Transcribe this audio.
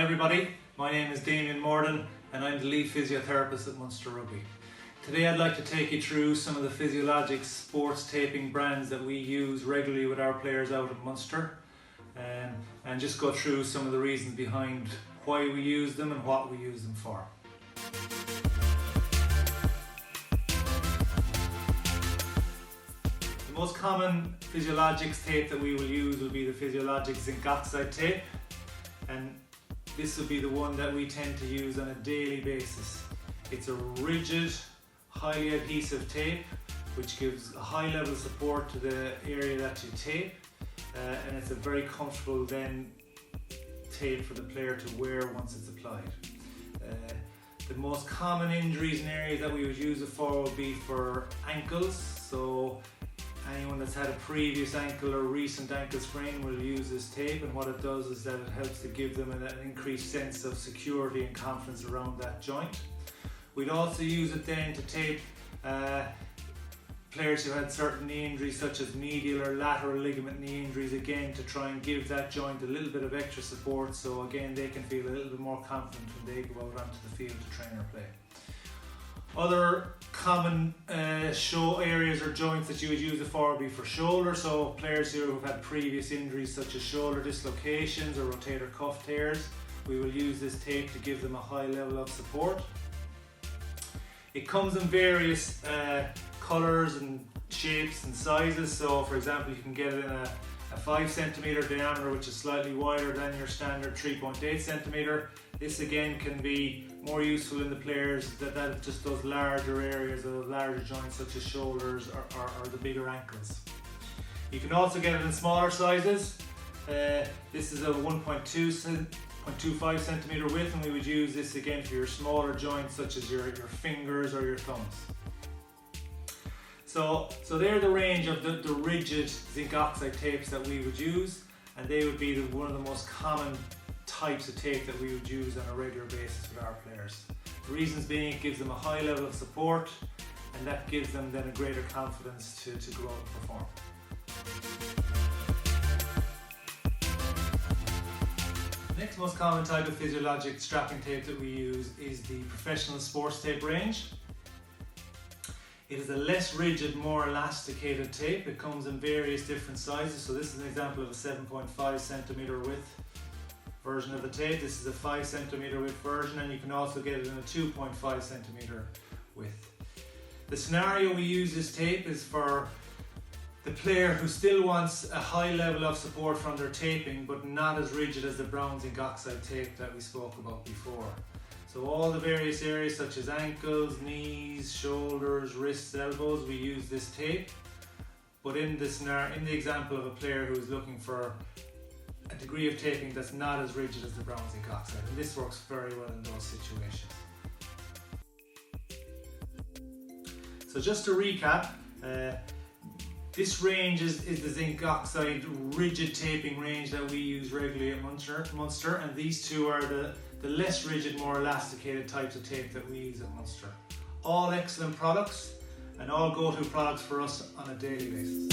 Hi everybody, my name is Damien Morden and I'm the lead physiotherapist at Munster Rugby. Today I'd like to take you through some of the Physiologix sports taping brands that we use regularly with our players out at Munster, and just go through some of the reasons behind why we use them and what we use them for. The most common Physiologix tape that we will use will be the Physiologix zinc oxide tape, and this will be the one that we tend to use on a daily basis. It's a rigid, highly adhesive tape which gives a high level of support to the area that you tape, and it's a very comfortable then tape for the player to wear once it's applied. The most common injuries and areas that we would use it for would be for ankles, so anyone that's had a previous ankle or recent ankle sprain will use this tape, and what it does is that it helps to give them an increased sense of security and confidence around that joint. We'd also use it then to tape players who had certain knee injuries such as medial or lateral ligament knee injuries, again to try and give that joint a little bit of extra support, so again they can feel a little bit more confident when they go out onto the field to train or play. Other common show areas or joints that you would use it for would be for shoulder, so players who have had previous injuries such as shoulder dislocations or rotator cuff tears, we will use this tape to give them a high level of support. It comes in various colours and shapes and sizes, so for example you can get it in a 5 cm diameter, which is slightly wider than your standard 3.8 cm. This again can be more useful in the players that just those larger areas or larger joints such as shoulders or the bigger ankles. You can also get it in smaller sizes. This is a 1.25 cm width, and we would use this again for your smaller joints such as your fingers or your thumbs. So they're the range of the rigid zinc oxide tapes that we would use, and they would be one of the most common types of tape that we would use on a regular basis with our players. The reasons being, it gives them a high level of support, and that gives them then a greater confidence to go out and perform. The next most common type of Physiologix strapping tape that we use is the professional sports tape range. It is a less rigid, more elasticated tape. It comes in various different sizes, so this is an example of a 7.5 cm width version of the tape. This is a 5 cm width version, and you can also get it in a 2.5 cm width. The scenario we use this tape is for the player who still wants a high level of support from their taping, but not as rigid as the brown zinc oxide tape that we spoke about before. So all the various areas such as ankles, knees, shoulders, wrists, elbows, we use this tape. But in the example of a player who is looking for a degree of taping that's not as rigid as the brown zinc oxide, and this works very well in those situations. So just to recap, this range is the zinc oxide rigid taping range that we use regularly at Munster, and these two are the less rigid, more elasticated types of tape that we use at Munster. All excellent products and all go-to products for us on a daily basis.